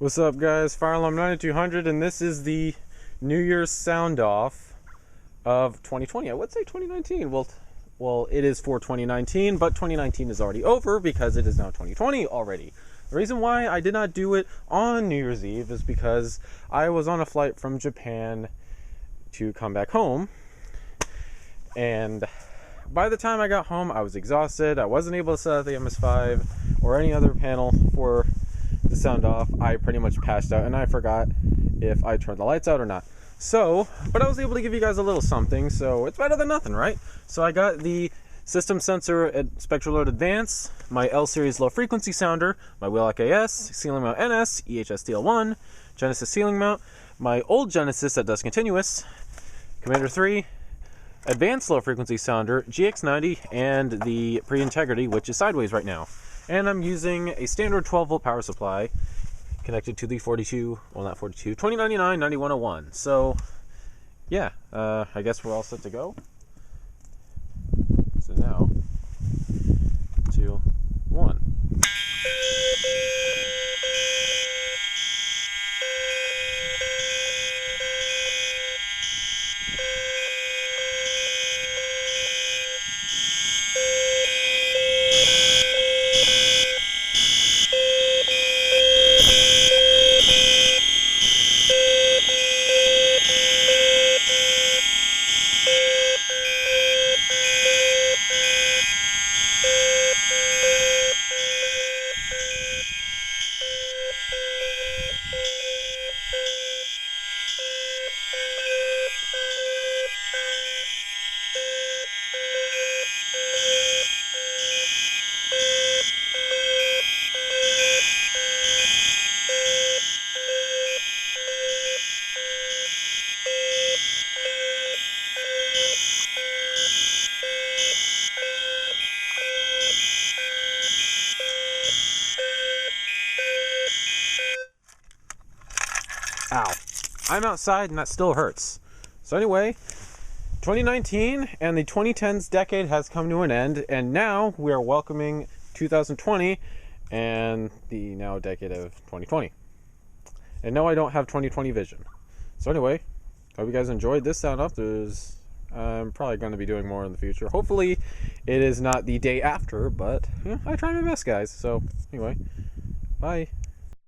What's up, guys? Fire Alarm 9200, and this is the New Year's sound off of 2020. I would say 2019. Well, it is for 2019, but 2019 is already over because it is now 2020 already. The reason why I did not do it on New Year's Eve is because I was on a flight from Japan to come back home, and by the time I got home, I was exhausted. I wasn't able to set up the MS5 or any other panel for the sound off. I pretty much passed out, and I forgot if I turned the lights out or not. So, but I was able to give you guys a little something, so it's better than nothing, right? So I got the System Sensor SpectraLoad Advance, my L-Series low frequency sounder, my Wheelock AS, Ceiling Mount NS, EHS DL1, Genesis ceiling mount, my old Genesis that does continuous, Commander 3, Advanced low frequency sounder, GX90, and the Pre-Integrity, which is sideways right now. And I'm using a standard 12 volt power supply connected to the 2099 9101. So yeah, I guess we're all set to go. So now, 2, 1. Ow. I'm outside and that still hurts. So anyway, 2019 and the 2010s decade has come to an end, and now we are welcoming 2020 and the now decade of 2020. And no, I don't have 2020 vision. So anyway, hope you guys enjoyed this sound off. I'm probably going to be doing more in the future. Hopefully it is not the day after, but I try my best, guys. So anyway, bye.